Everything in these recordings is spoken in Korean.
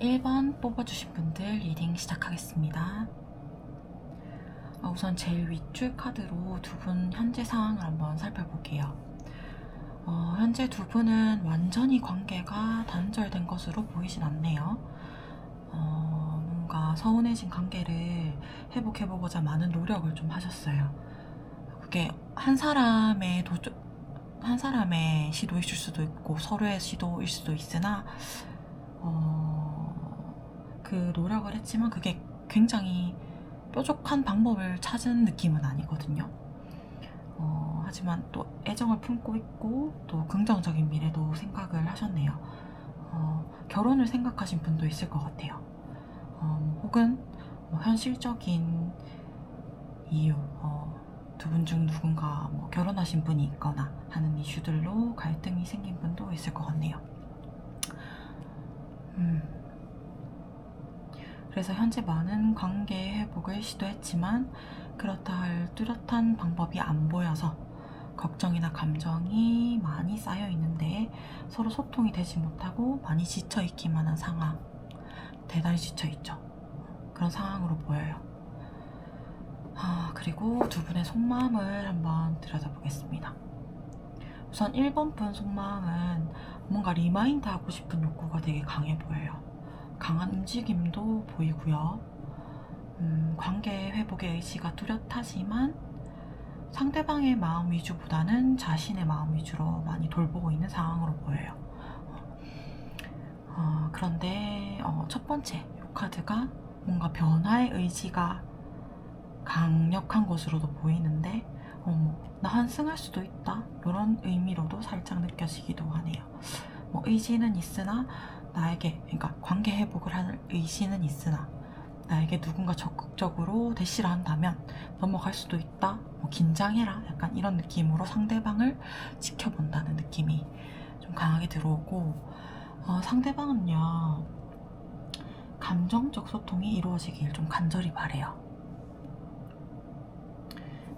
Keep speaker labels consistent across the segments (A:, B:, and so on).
A: 1번 뽑아주신 분들 리딩 시작하겠습니다. 우선 제일 윗줄 카드로 두 분 현재 상황을 한번 살펴볼게요. 현재 두 분은 완전히 관계가 단절된 것으로 보이진 않네요. 뭔가 서운해진 관계를 회복해보고자 많은 노력을 좀 하셨어요. 그게 한 사람의 시도일 수도 있고 서로의 시도일 수도 있으나 그 노력을 했지만 그게 굉장히 뾰족한 방법을 찾은 느낌은 아니거든요. 하지만 또 애정을 품고 있고 또 긍정적인 미래도 생각을 하셨네요. 결혼을 생각하신 분도 있을 것 같아요. 혹은 현실적인 이유, 두 분 중 누군가 결혼하신 분이 있거나 하는 이슈들로 갈등이 생긴 분도 있을 것 같네요. 그래서 현재 많은 관계 회복을 시도했지만 그렇다 할 뚜렷한 방법이 안 보여서 걱정이나 감정이 많이 쌓여 있는데 서로 소통이 되지 못하고 많이 지쳐있기만 한 상황, 대단히 지쳐있죠. 그런 상황으로 보여요. 그리고 두 분의 속마음을 한번 들여다보겠습니다. 우선 1번 분 속마음은 뭔가 리마인드 하고 싶은 욕구가 되게 강해 보여요. 강한 움직임도 보이고요. 관계 회복의 의지가 뚜렷하지만 상대방의 마음 위주보다는 자신의 마음 위주로 많이 돌보고 있는 상황으로 보여요. 그런데 첫 번째 이 카드가 뭔가 변화의 의지가 강력한 것으로도 보이는데 나 환승할 수도 있다 이런 의미로도 살짝 느껴지기도 하네요. 의지는 있으나 나에게, 그러니까 관계 회복을 할 의지는 있으나 나에게 누군가 적극적으로 대시를 한다면 넘어갈 수도 있다, 긴장해라, 약간 이런 느낌으로 상대방을 지켜본다는 느낌이 좀 강하게 들어오고, 상대방은요 감정적 소통이 이루어지길 좀 간절히 바래요.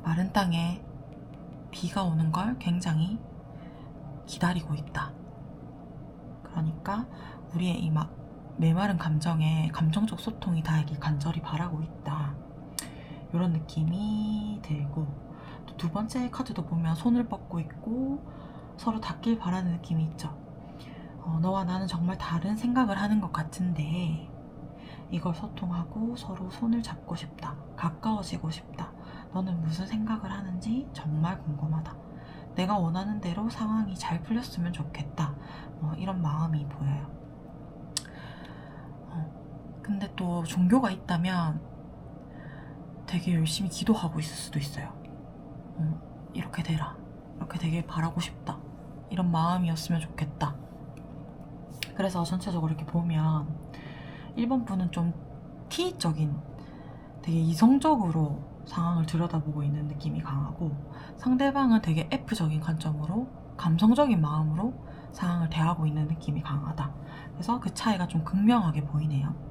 A: 마른 땅에 비가 오는 걸 굉장히 기다리고 있다. 그러니까 우리의 이 메마른 감정에 감정적 소통이 닿길 간절히 바라고 있다. 이런 느낌이 들고, 또 두 번째 카드도 보면 손을 뻗고 있고 서로 닿길 바라는 느낌이 있죠. 너와 나는 정말 다른 생각을 하는 것 같은데 이걸 소통하고 서로 손을 잡고 싶다. 가까워지고 싶다. 너는 무슨 생각을 하는지 정말 궁금하다. 내가 원하는 대로 상황이 잘 풀렸으면 좋겠다. 이런 마음이 보여요. 근데 또 종교가 있다면 되게 열심히 기도하고 있을 수도 있어요. 이렇게 되라. 이렇게 되길 바라고 싶다. 이런 마음이었으면 좋겠다. 그래서 전체적으로 이렇게 보면 1번 분은 좀 T적인, 되게 이성적으로 상황을 들여다보고 있는 느낌이 강하고, 상대방은 되게 F적인 관점으로 감성적인 마음으로 상황을 대하고 있는 느낌이 강하다. 그래서 그 차이가 좀 극명하게 보이네요.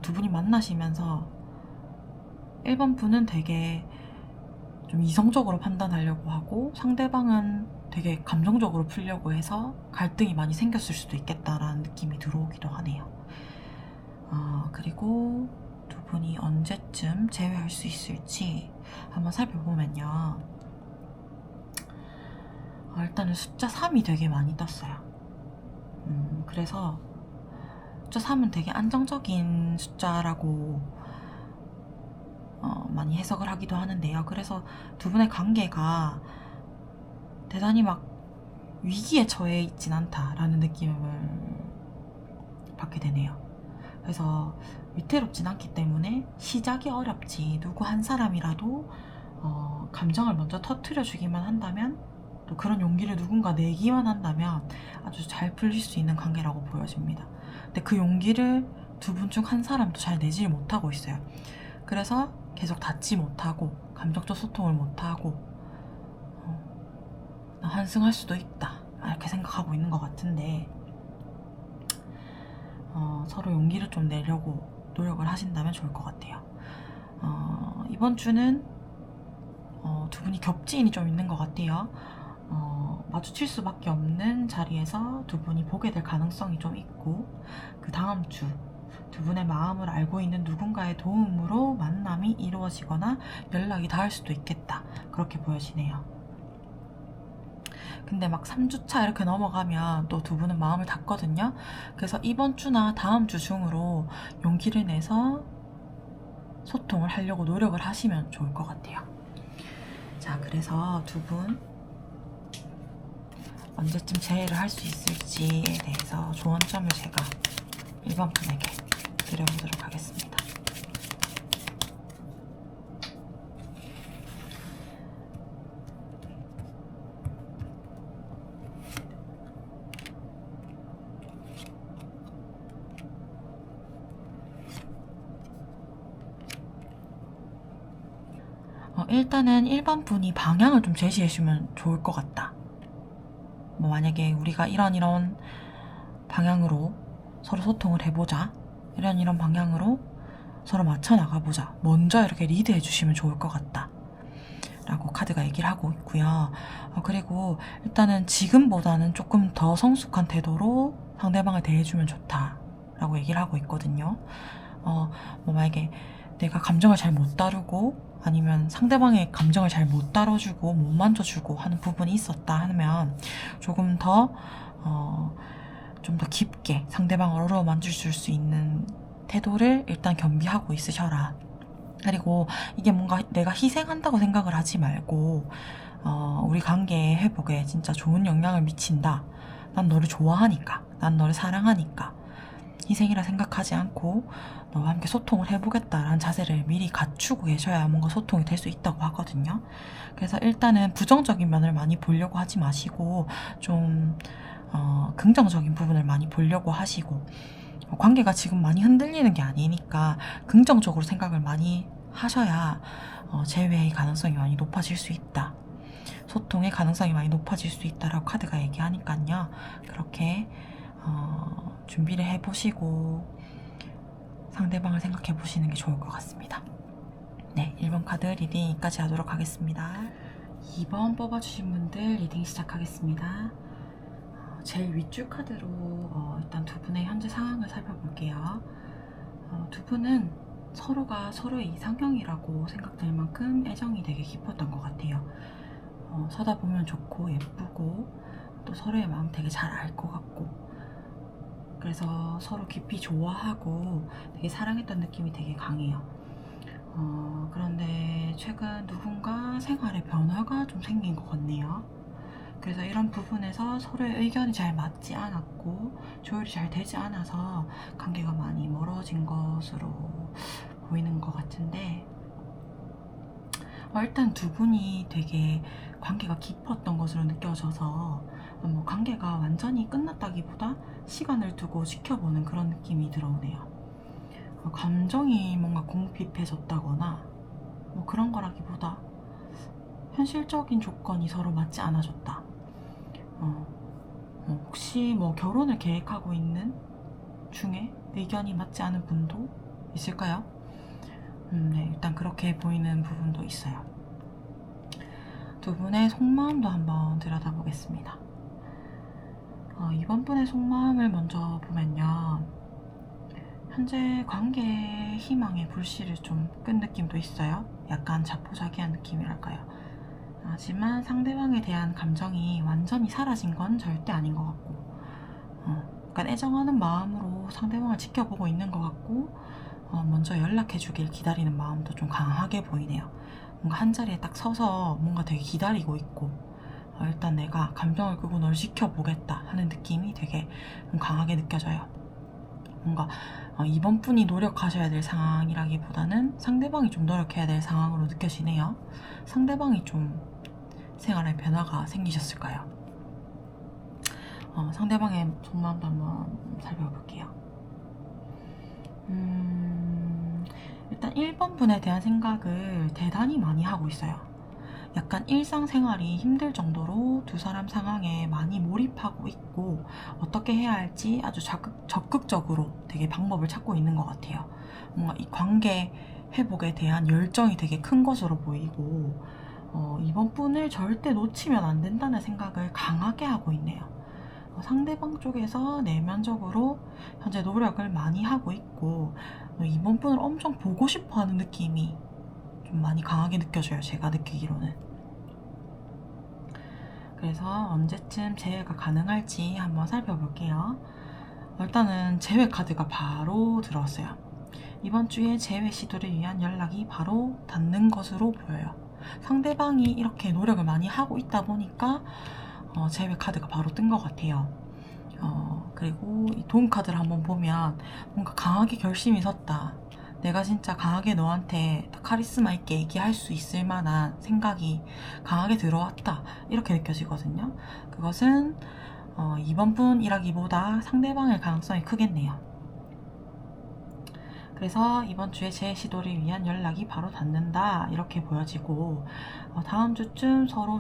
A: 두 분이 만나시면서 1번 분은 되게 좀 이성적으로 판단하려고 하고 상대방은 되게 감정적으로 풀려고 해서 갈등이 많이 생겼을 수도 있겠다라는 느낌이 들어오기도 하네요. 그리고 두 분이 언제쯤 재회할 수 있을지 한번 살펴보면요. 일단은 숫자 3이 되게 많이 떴어요. 그래서 숫자 3은 되게 안정적인 숫자라고 많이 해석을 하기도 하는데요. 그래서 두 분의 관계가 대단히 위기에 처해 있진 않다라는 느낌을 받게 되네요. 그래서 위태롭진 않기 때문에 시작이 어렵지, 누구 한 사람이라도 감정을 먼저 터트려 주기만 한다면, 또 그런 용기를 누군가 내기만 한다면 아주 잘 풀릴 수 있는 관계라고 보여집니다. 근데 그 용기를 두 분 중 한 사람도 잘 내지 못하고 있어요. 그래서 계속 닿지 못하고 감정적 소통을 못하고 환승할 수도 있다 이렇게 생각하고 있는 것 같은데, 서로 용기를 좀 내려고 노력을 하신다면 좋을 것 같아요. 이번 주는 두 분이 겹지인이 좀 있는 것 같아요. 마주칠 수밖에 없는 자리에서 두 분이 보게 될 가능성이 좀 있고, 그 다음 주 두 분의 마음을 알고 있는 누군가의 도움으로 만남이 이루어지거나 연락이 닿을 수도 있겠다, 그렇게 보여지네요. 근데 막 3주차 이렇게 넘어가면 또 두 분은 마음을 닫거든요. 그래서 이번 주나 다음 주 중으로 용기를 내서 소통을 하려고 노력을 하시면 좋을 것 같아요. 자, 그래서 두 분 언제쯤 재회를 할 수 있을지에 대해서 조언점을 제가 1번 분에게 드려보도록 하겠습니다. 일단은 1번 분이 방향을 좀 제시해 주면 좋을 것 같다. 뭐 만약에 우리가 이런 방향으로 서로 소통을 해보자, 이런 방향으로 서로 맞춰 나가보자, 먼저 이렇게 리드해 주시면 좋을 것 같다 라고 카드가 얘기를 하고 있고요. 그리고 일단은 지금보다는 조금 더 성숙한 태도로 상대방을 대해주면 좋다 라고 얘기를 하고 있거든요. 뭐 만약에 내가 감정을 잘 못 다루고 아니면 상대방의 감정을 잘 못 다뤄주고 못 만져주고 하는 부분이 있었다 하면 조금 더 좀 더 깊게 상대방을 어루만질 수 있는 태도를 일단 겸비하고 있으셔라. 그리고 이게 뭔가 내가 희생한다고 생각을 하지 말고 우리 관계의 회복에 진짜 좋은 영향을 미친다. 난 너를 좋아하니까, 난 너를 사랑하니까 희생이라 생각하지 않고 너와 함께 소통을 해보겠다라는 자세를 미리 갖추고 계셔야 뭔가 소통이 될 수 있다고 하거든요. 그래서 일단은 부정적인 면을 많이 보려고 하지 마시고 좀 긍정적인 부분을 많이 보려고 하시고, 관계가 지금 많이 흔들리는 게 아니니까 긍정적으로 생각을 많이 하셔야 재회의 가능성이 많이 높아질 수 있다, 소통의 가능성이 많이 높아질 수 있다라고 카드가 얘기하니까요. 그렇게 준비를 해보시고 상대방을 생각해 보시는 게 좋을 것 같습니다. 네, 1번 카드 리딩까지 하도록 하겠습니다. 2번 뽑아주신 분들 리딩 시작하겠습니다. 제일 윗줄 카드로 일단 두 분의 현재 상황을 살펴볼게요. 두 분은 서로가 서로의 이상형이라고 생각될 만큼 애정이 되게 깊었던 것 같아요. 서다 보면 좋고 예쁘고 또 서로의 마음 되게 잘 알 것 같고, 그래서 서로 깊이 좋아하고 되게 사랑했던 느낌이 되게 강해요. 그런데 최근 누군가 생활에 변화가 좀 생긴 것 같네요. 그래서 이런 부분에서 서로의 의견이 잘 맞지 않았고 조율이 잘 되지 않아서 관계가 많이 멀어진 것으로 보이는 것 같은데, 일단 두 분이 되게 관계가 깊었던 것으로 느껴져서 뭐 관계가 완전히 끝났다기보다 시간을 두고 지켜보는 그런 느낌이 들어오네요. 감정이 뭔가 궁핍해졌다거나 뭐 그런 거라기보다 현실적인 조건이 서로 맞지 않아졌다. 혹시 뭐 결혼을 계획하고 있는 중에 의견이 맞지 않은 분도 있을까요? 네, 일단 그렇게 보이는 부분도 있어요. 두 분의 속마음도 한번 들여다보겠습니다. 이번 분의 속마음을 먼저 보면요, 현재 관계의 희망의 불씨를 좀 끈 느낌도 있어요. 약간 자포자기한 느낌이랄까요. 하지만 상대방에 대한 감정이 완전히 사라진 건 절대 아닌 것 같고, 약간 애정하는 마음으로 상대방을 지켜보고 있는 것 같고, 먼저 연락해주길 기다리는 마음도 좀 강하게 보이네요. 뭔가 한자리에 딱 서서 뭔가 되게 기다리고 있고, 일단 내가 감정을 끄고 널 지켜보겠다 하는 느낌이 되게 좀 강하게 느껴져요. 뭔가 이번 분이 노력하셔야 될 상황이라기보다는 상대방이 좀 노력해야 될 상황으로 느껴지네요. 상대방이 좀 생활에 변화가 생기셨을까요? 상대방의 속마음도 한번 살펴볼게요. 일단 1번 분에 대한 생각을 대단히 많이 하고 있어요. 약간 일상생활이 힘들 정도로 두 사람 상황에 많이 몰입하고 있고 어떻게 해야 할지 아주 적극적으로 되게 방법을 찾고 있는 것 같아요. 뭔가 이 관계 회복에 대한 열정이 되게 큰 것으로 보이고, 이번 분을 절대 놓치면 안 된다는 생각을 강하게 하고 있네요. 상대방 쪽에서 내면적으로 현재 노력을 많이 하고 있고 이번 분을 엄청 보고 싶어 하는 느낌이 좀 많이 강하게 느껴져요. 제가 느끼기로는. 그래서 언제쯤 재회가 가능할지 한번 살펴볼게요. 일단은 재회 카드가 바로 들어왔어요. 이번 주에 재회 시도를 위한 연락이 바로 닿는 것으로 보여요. 상대방이 이렇게 노력을 많이 하고 있다 보니까 재회 카드가 바로 뜬 것 같아요. 그리고 이 돈 카드를 한번 보면 뭔가 강하게 결심이 섰다. 내가 진짜 강하게 너한테 카리스마 있게 얘기할 수 있을 만한 생각이 강하게 들어왔다. 이렇게 느껴지거든요. 그것은 이번 분이라기보다 상대방일 가능성이 크겠네요. 그래서 이번 주에 재 시도를 위한 연락이 바로 닿는다 이렇게 보여지고 다음 주쯤 서로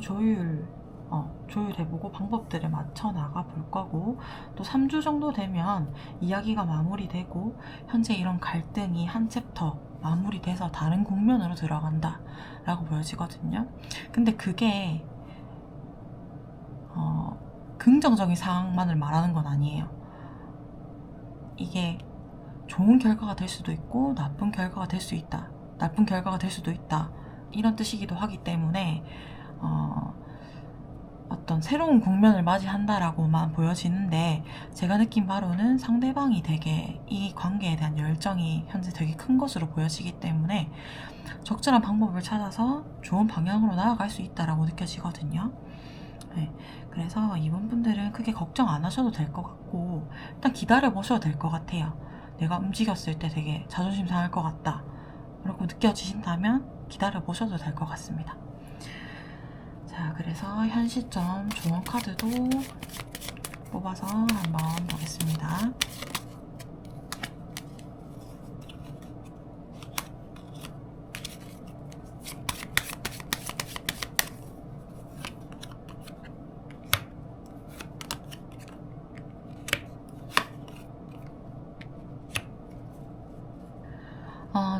A: 조율해보고 방법들을 맞춰 나가 볼 거고 또 3주 정도 되면 이야기가 마무리되고 현재 이런 갈등이 한 챕터 마무리돼서 다른 국면으로 들어간다 라고 보여지거든요. 근데 그게 긍정적인 상황만을 말하는 건 아니에요. 이게 좋은 결과가 될 수도 있고 나쁜 결과가 될 수 있다. 나쁜 결과가 될 수도 있다. 이런 뜻이기도 하기 때문에 어떤 새로운 국면을 맞이한다라고만 보여지는데 제가 느낀 바로는 상대방이 되게 이 관계에 대한 열정이 현재 되게 큰 것으로 보여지기 때문에 적절한 방법을 찾아서 좋은 방향으로 나아갈 수 있다라고 느껴지거든요. 네, 그래서 이번 분들은 크게 걱정 안 하셔도 될 것 같고 일단 기다려 보셔도 될 것 같아요. 내가 움직였을 때 되게 자존심 상할 것 같다 라고 느껴지신다면 기다려 보셔도 될 것 같습니다. 자, 그래서 현 시점 조언 카드도 뽑아서 한번 보겠습니다.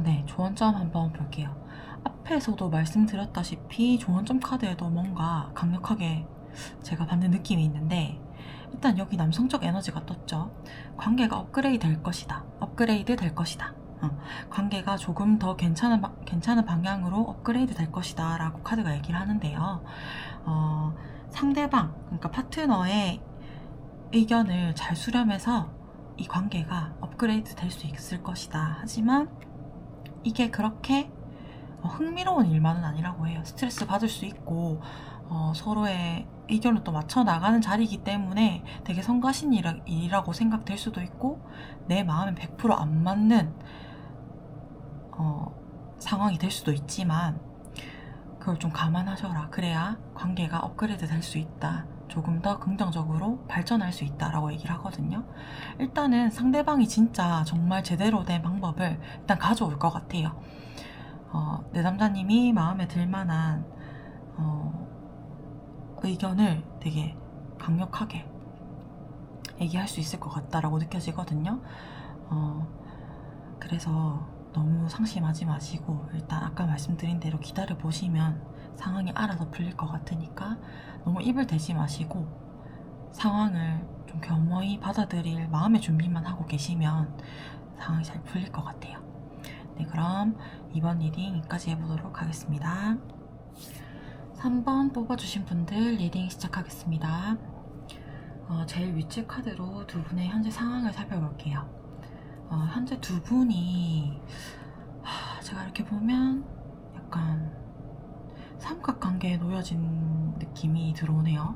A: 네, 조언점 한번 볼게요. 앞에서도 말씀드렸다시피 조언점 카드에도 뭔가 강력하게 제가 받는 느낌이 있는데 일단 여기 남성적 에너지가 떴죠. 관계가 업그레이드 될 것이다. 업그레이드 될 것이다. 관계가 조금 더 괜찮은 방향으로 업그레이드 될 것이다 라고 카드가 얘기를 하는데요. 상대방, 그러니까 파트너의 의견을 잘 수렴해서 이 관계가 업그레이드 될 수 있을 것이다. 하지만 이게 그렇게 흥미로운 일만은 아니라고 해요. 스트레스 받을 수 있고 서로의 의견을 또 맞춰 나가는 자리이기 때문에 되게 성가신 일이라고 생각될 수도 있고 내 마음에 100%안 맞는 상황이 될 수도 있지만 그걸 좀 감안하셔라. 그래야 관계가 업그레이드 될 수 있다. 조금 더 긍정적으로 발전할 수 있다라고 얘기를 하거든요. 일단은 상대방이 진짜 정말 제대로 된 방법을 일단 가져올 것 같아요. 내 남자님이 마음에 들 만한 의견을 되게 강력하게 얘기할 수 있을 것 같다라고 느껴지거든요. 그래서 너무 상심하지 마시고 일단 아까 말씀드린 대로 기다려 보시면 상황이 알아서 풀릴 것 같으니까 너무 입을 대지 마시고 상황을 좀 겸허히 받아들일 마음의 준비만 하고 계시면 상황이 잘 풀릴 것 같아요. 네, 그럼 이번 리딩 여기까지 해보도록 하겠습니다. 3번 뽑아주신 분들 리딩 시작하겠습니다. 제일 위치 카드로 두 분의 현재 상황을 살펴볼게요. 현재 두 분이 제가 이렇게 보면 약간 삼각관계에 놓여진 느낌이 들어오네요.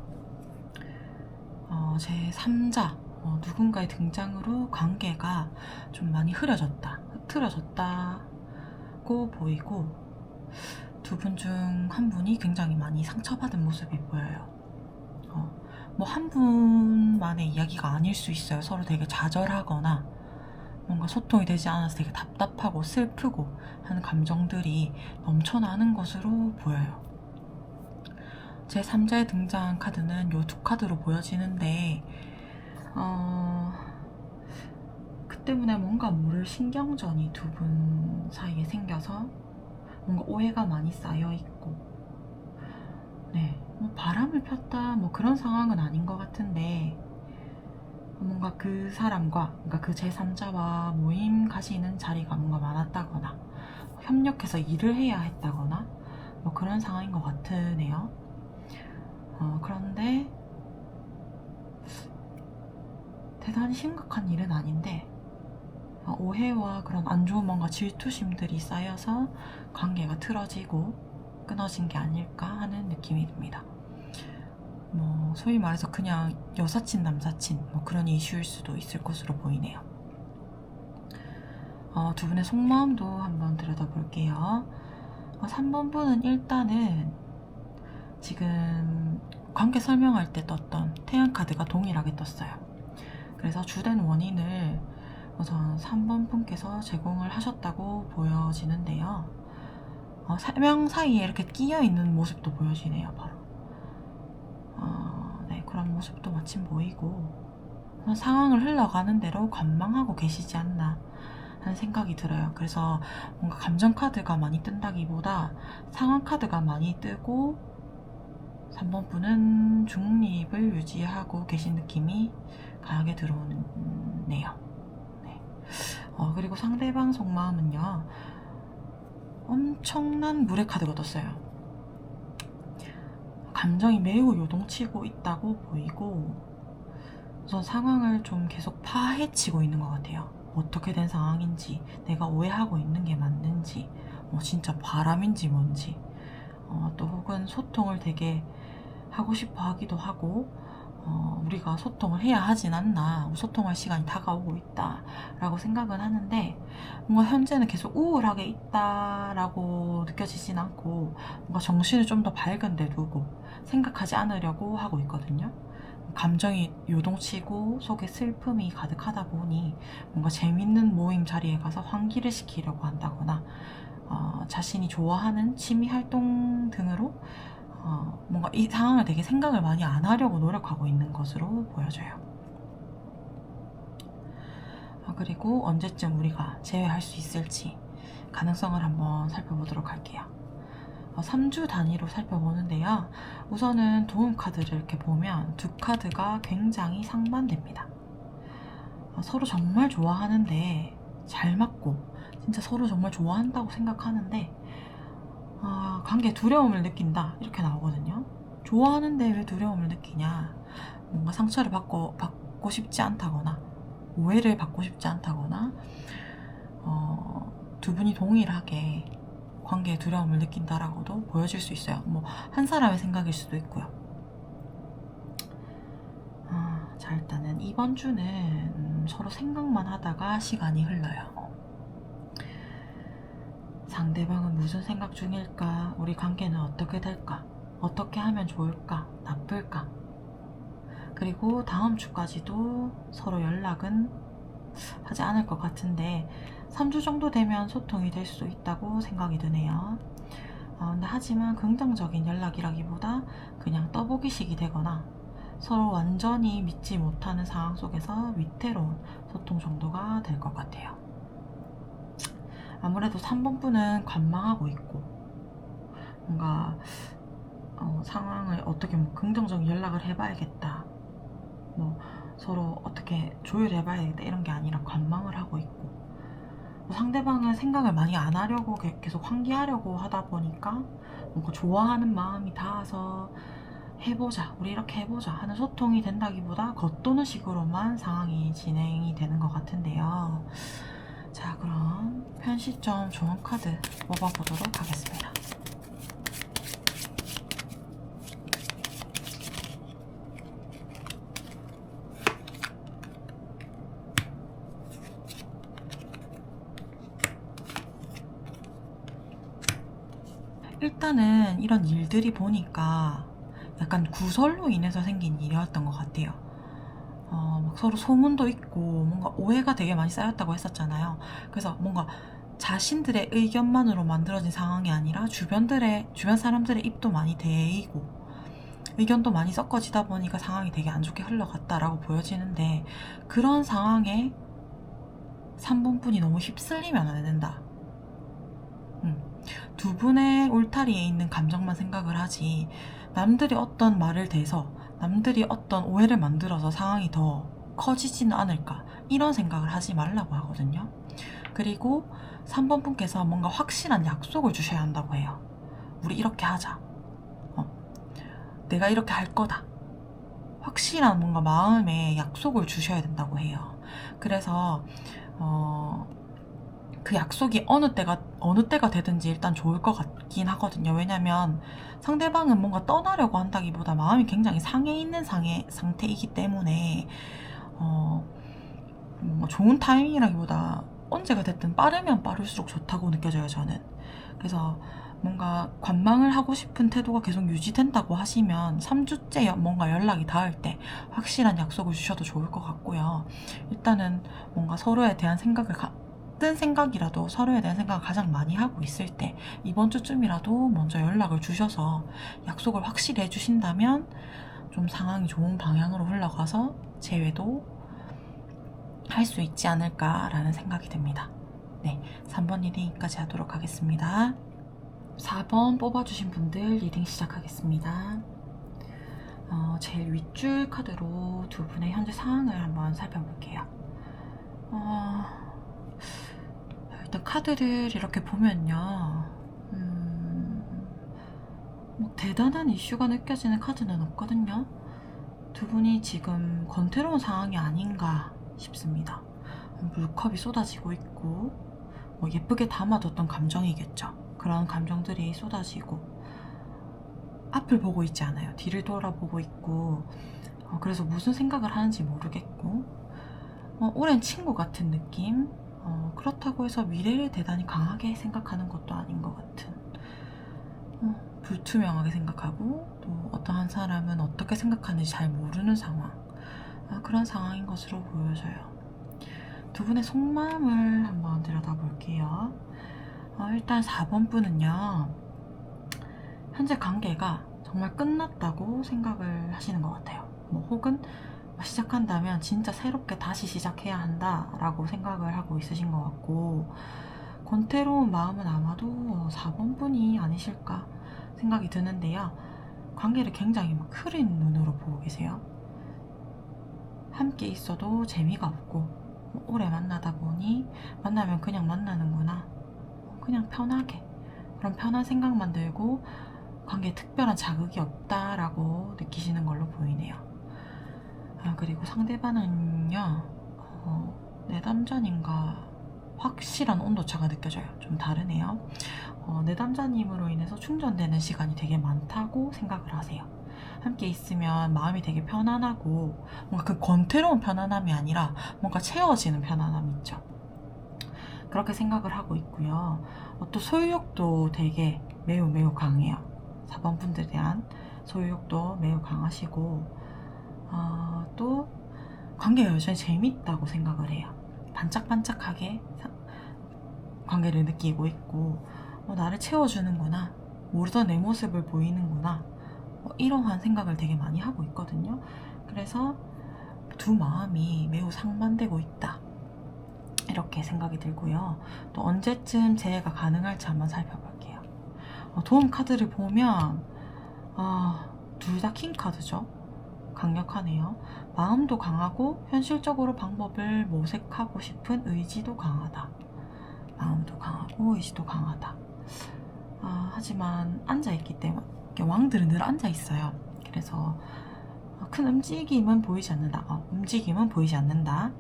A: 제 3자 누군가의 등장으로 관계가 좀 많이 흐트러졌다고 보이고 두 분 중 한 분이 굉장히 많이 상처받은 모습이 보여요. 뭐 한 분만의 이야기가 아닐 수 있어요. 서로 되게 좌절하거나 뭔가 소통이 되지 않아서 되게 답답하고 슬프고 하는 감정들이 넘쳐나는 것으로 보여요. 제 3자의 등장 카드는 요 두 카드로 보여지는데 그 때문에 뭔가 모를 신경전이 두 분 사이에 생겨서 뭔가 오해가 많이 쌓여있고 바람을 폈다 뭐 그런 상황은 아닌 것 같은데, 뭔가 그 사람과, 그러니까 그 제3자와 모임 가지는 자리가 뭔가 많았다거나 협력해서 일을 해야 했다거나 뭐 그런 상황인 것 같으네요. 그런데 대단히 심각한 일은 아닌데, 오해와 그런 안 좋은 뭔가 질투심들이 쌓여서 관계가 틀어지고 끊어진 게 아닐까 하는 느낌이 듭니다. 뭐 소위 말해서 그냥 여사친 남사친 뭐 그런 이슈일 수도 있을 것으로 보이네요. 두 분의 속마음도 한번 들여다볼게요. 3번 분은 일단은 지금 관계 설명할 때 떴던 태양 카드가 동일하게 떴어요. 그래서 주된 원인을 우선 3번 분께서 제공을 하셨다고 보여지는데요. 3명 사이에 이렇게 끼어있는 모습도 보여지네요. 바로 네, 그런 모습도 마침 보이고, 상황을 흘러가는 대로 관망하고 계시지 않나 하는 생각이 들어요. 그래서 뭔가 감정 카드가 많이 뜬다기보다 상황 카드가 많이 뜨고 3번 분은 중립을 유지하고 계신 느낌이 강하게 들어오네요. 네. 그리고 상대방 속마음은요, 엄청난 물의 카드가 떴어요. 감정이 매우 요동치고 있다고 보이고, 우선 상황을 좀 계속 파헤치고 있는 것 같아요. 어떻게 된 상황인지, 내가 오해하고 있는 게 맞는지, 진짜 바람인지 뭔지, 또 혹은 소통을 되게 하고 싶어 하기도 하고, 우리가 소통을 해야 하진 않나, 소통할 시간이 다가오고 있다 라고 생각은 하는데, 뭔가 현재는 계속 우울하게 있다라고 느껴지진 않고, 뭔가 정신을 좀 더 밝은 데 두고 생각하지 않으려고 하고 있거든요. 감정이 요동치고 속에 슬픔이 가득하다 보니 뭔가 재밌는 모임 자리에 가서 환기를 시키려고 한다거나, 자신이 좋아하는 취미 활동 등으로 뭔가 이 상황을 되게 생각을 많이 안 하려고 노력하고 있는 것으로 보여져요. 그리고 언제쯤 우리가 재회할 수 있을지 가능성을 한번 살펴보도록 할게요. 3주 단위로 살펴보는데요. 우선은 도움 카드를 이렇게 보면 두 카드가 굉장히 상반됩니다. 서로 정말 좋아하는데, 잘 맞고 진짜 서로 정말 좋아한다고 생각하는데 관계에 두려움을 느낀다 이렇게 나오거든요. 좋아하는데 왜 두려움을 느끼냐, 뭔가 상처를 받고 싶지 않다거나 오해를 받고 싶지 않다거나, 두 분이 동일하게 관계에 두려움을 느낀다라고도 보여질 수 있어요. 뭐 한 사람의 생각일 수도 있고요. 자, 일단은 이번 주는 서로 생각만 하다가 시간이 흘러요. 상대방은 무슨 생각 중일까? 우리 관계는 어떻게 될까? 어떻게 하면 좋을까? 나쁠까? 그리고 다음 주까지도 서로 연락은 하지 않을 것 같은데 3주 정도 되면 소통이 될 수 있다고 생각이 드네요. 근데 하지만 긍정적인 연락이라기보다 그냥 떠보기식이 되거나 서로 완전히 믿지 못하는 상황 속에서 위태로운 소통 정도가 될 것 같아요. 아무래도 3번 분은 관망하고 있고, 뭔가 상황을 어떻게 긍정적인 연락을 해봐야겠다, 뭐 서로 어떻게 조율해봐야겠다 이런 게 아니라 관망을 하고 있고, 상대방은 생각을 많이 안 하려고 계속 환기하려고 하다 보니까 뭔가 좋아하는 마음이 닿아서 해보자, 우리 이렇게 해보자 하는 소통이 된다기보다 겉도는 식으로만 상황이 진행이 되는 것 같은데요. 자, 그럼 편시점 조언 카드 뽑아보도록 하겠습니다. 일단은 이런 일들이 보니까 약간 구설로 인해서 생긴 일이었던 것 같아요. 막 서로 소문도 있고 뭔가 오해가 되게 많이 쌓였다고 했었잖아요. 그래서 뭔가 자신들의 의견만으로 만들어진 상황이 아니라 주변 사람들의 입도 많이 대이고 의견도 많이 섞어지다 보니까 상황이 되게 안 좋게 흘러갔다라고 보여지는데, 그런 상황에 3번 분이 너무 휩쓸리면 안 된다. 두 분의 울타리에 있는 감정만 생각을 하지 남들이 어떤 말을 대서 남들이 어떤 오해를 만들어서 상황이 더 커지지는 않을까 이런 생각을 하지 말라고 하거든요. 그리고 3번 분께서 뭔가 확실한 약속을 주셔야 한다고 해요. 우리 이렇게 하자. 내가 이렇게 할 거다. 확실한 뭔가 마음의 약속을 주셔야 된다고 해요. 그래서 그 약속이 어느 때가 되든지 일단 좋을 것 같긴 하거든요. 왜냐면 상대방은 뭔가 떠나려고 한다기보다 마음이 굉장히 상해 있는 상태이기 때문에 뭔가 좋은 타이밍이라기보다 언제가 됐든 빠르면 빠를수록 좋다고 느껴져요, 저는. 그래서 뭔가 관망을 하고 싶은 태도가 계속 유지된다고 하시면 3주째 뭔가 연락이 닿을 때 확실한 약속을 주셔도 좋을 것 같고요. 일단은 뭔가 서로에 대한 생각을 같은 생각이라도 서로에 대한 생각을 가장 많이 하고 있을 때 이번 주쯤이라도 먼저 연락을 주셔서 약속을 확실히 해주신다면 좀 상황이 좋은 방향으로 흘러가서 재회도 할 수 있지 않을까라는 생각이 듭니다. 네, 3번 리딩까지 하도록 하겠습니다. 4번 뽑아주신 분들 리딩 시작하겠습니다. 제일 윗줄 카드로 두 분의 현재 상황을 한번 살펴볼게요. 일단 카드를 이렇게 보면요, 뭐 대단한 이슈가 느껴지는 카드는 없거든요. 두 분이 지금 권태로운 상황이 아닌가 싶습니다. 물컵이 쏟아지고 있고 뭐 예쁘게 담아뒀던 감정이겠죠. 그런 감정들이 쏟아지고 앞을 보고 있지 않아요. 뒤를 돌아보고 있고 그래서 무슨 생각을 하는지 모르겠고 오랜 친구 같은 느낌. 그렇다고 해서 미래를 대단히 강하게 생각하는 것도 아닌 것 같은, 불투명하게 생각하고 또 어떠한 사람은 어떻게 생각하는지 잘 모르는 상황, 그런 상황인 것으로 보여져요. 두 분의 속마음을 한번 들여다볼게요. 일단 4번 분은요, 현재 관계가 정말 끝났다고 생각을 하시는 것 같아요. 뭐 혹은 시작한다면 진짜 새롭게 다시 시작해야 한다라고 생각을 하고 있으신 것 같고, 권태로운 마음은 아마도 4번 분이 아니실까 생각이 드는데요. 관계를 굉장히 막 흐린 눈으로 보고 계세요. 함께 있어도 재미가 없고 오래 만나다 보니 만나면 그냥 만나는구나, 그냥 편하게 그런 편한 생각만 들고 관계에 특별한 자극이 없다라고 느끼시는 걸로 보이네요. 그리고 상대방은요, 내담자님과 확실한 온도차가 느껴져요. 좀 다르네요. 내담자님으로 인해서 충전되는 시간이 되게 많다고 생각을 하세요. 함께 있으면 마음이 되게 편안하고 뭔가 그 권태로운 편안함이 아니라 뭔가 채워지는 편안함이 있죠. 그렇게 생각을 하고 있고요. 또 소유욕도 되게 매우 강해요. 4번 분들에 대한 소유욕도 매우 강하시고 또 관계가 여전히 재밌다고 생각을 해요. 반짝반짝하게 관계를 느끼고 있고 나를 채워주는구나, 모르던 내 모습을 보이는구나, 이러한 생각을 되게 많이 하고 있거든요. 그래서 두 마음이 매우 상반되고 있다, 이렇게 생각이 들고요. 또 언제쯤 재해가 가능할지 한번 살펴볼게요. 도움 카드를 보면 둘 다 킹 카드죠. 강력하네요. 마음도 강하고 현실적으로 방법을 모색하고 싶은 의지도 강하다. 마음도 강하고 의지도 강하다. 하지만 앉아있기 때문에 왕들은 늘 앉아있어요. 그래서 큰 움직임은 보이지 않는다. 움직임은 보이지 않는다.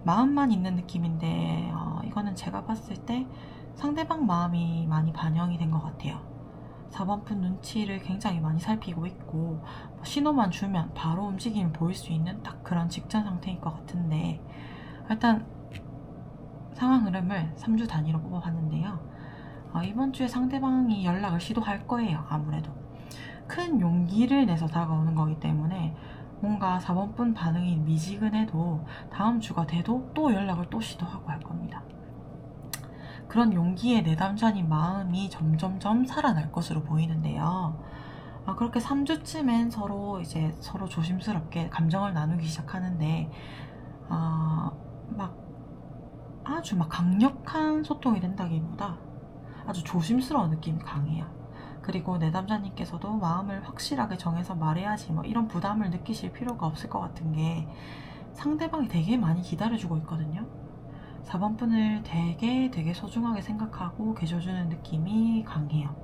A: 마음만 있는 느낌인데 이거는 제가 봤을 때 상대방 마음이 많이 반영이 된 것 같아요. 4번 분 눈치를 굉장히 많이 살피고 있고 신호만 주면 바로 움직임이 보일 수 있는 딱 그런 직전 상태인 것 같은데, 일단 상황 흐름을 3주 단위로 뽑아봤는데요. 이번 주에 상대방이 연락을 시도할 거예요. 아무래도 큰 용기를 내서 다가오는 거기 때문에 뭔가 4번 분 반응이 미지근해도 다음 주가 돼도 또 연락을 또 시도하고 할 겁니다. 그런 용기에 내담자님 마음이 점점점 살아날 것으로 보이는데요. 그렇게 3주쯤엔 서로 조심스럽게 감정을 나누기 시작하는데 아주 강력한 소통이 된다기보다 아주 조심스러운 느낌이 강해요. 그리고 내담자님께서도 마음을 확실하게 정해서 말해야지 뭐 이런 부담을 느끼실 필요가 없을 것 같은 게 상대방이 되게 많이 기다려주고 있거든요. 4번 분을 되게 소중하게 생각하고 계셔주는 느낌이 강해요.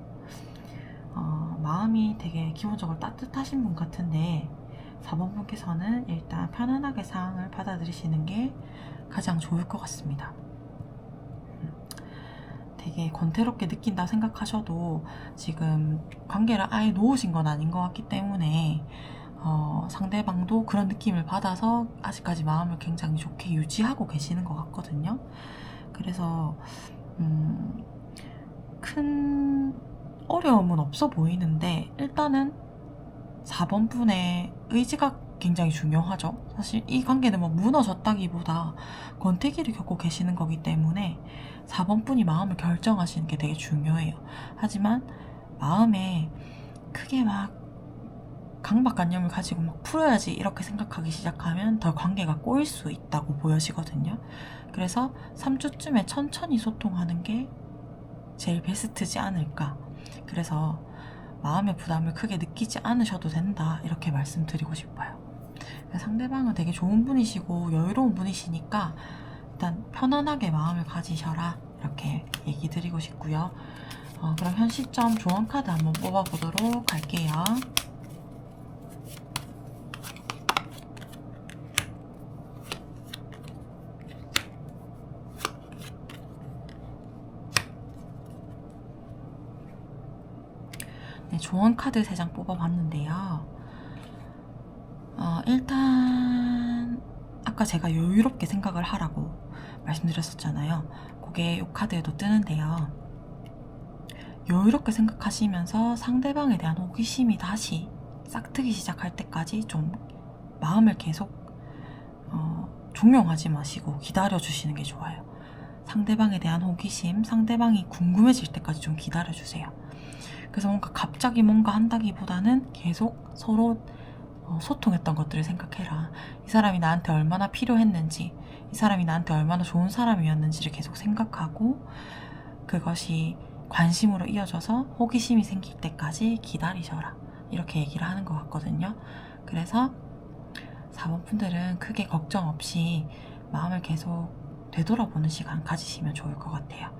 A: 마음이 되게 기본적으로 따뜻하신 분 같은데 4번 분께서는 일단 편안하게 상황을 받아들이시는 게 가장 좋을 것 같습니다. 되게 권태롭게 느낀다 생각하셔도 지금 관계를 아예 놓으신 건 아닌 것 같기 때문에 상대방도 그런 느낌을 받아서 아직까지 마음을 굉장히 좋게 유지하고 계시는 것 같거든요. 그래서 큰 어려움은 없어 보이는데 일단은 4번 분의 의지가 굉장히 중요하죠. 사실 이 관계는 뭐 무너졌다기보다 권태기를 겪고 계시는 거기 때문에 4번 분이 마음을 결정하시는 게 되게 중요해요. 하지만 마음에 크게 막 강박관념을 가지고 막 풀어야지 이렇게 생각하기 시작하면 더 관계가 꼬일 수 있다고 보여지거든요. 그래서 3주쯤에 천천히 소통하는 게 제일 베스트지 않을까. 그래서 마음의 부담을 크게 느끼지 않으셔도 된다 이렇게 말씀드리고 싶어요. 상대방은 되게 좋은 분이시고 여유로운 분이시니까 일단 편안하게 마음을 가지셔라 이렇게 얘기 드리고 싶고요. 그럼 현 시점 조언 카드 한번 뽑아보도록 할게요. 네, 조언 카드 3장 뽑아봤는데요. 일단 아까 제가 여유롭게 생각을 하라고 말씀드렸었잖아요. 그게 이 카드에도 뜨는데요. 여유롭게 생각하시면서 상대방에 대한 호기심이 다시 싹트기 시작할 때까지 좀 마음을 계속 종용하지 마시고 기다려주시는 게 좋아요. 상대방에 대한 호기심, 상대방이 궁금해질 때까지 좀 기다려주세요. 그래서 뭔가 갑자기 뭔가 한다기보다는 계속 서로 소통했던 것들을 생각해라. 이 사람이 나한테 얼마나 필요했는지, 이 사람이 나한테 얼마나 좋은 사람이었는지를 계속 생각하고 그것이 관심으로 이어져서 호기심이 생길 때까지 기다리셔라. 이렇게 얘기를 하는 것 같거든요. 그래서 4번 분들은 크게 걱정 없이 마음을 계속 되돌아보는 시간 가지시면 좋을 것 같아요.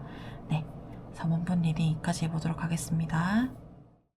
A: 네, 4번 분 리딩 여기까지 해보도록 하겠습니다.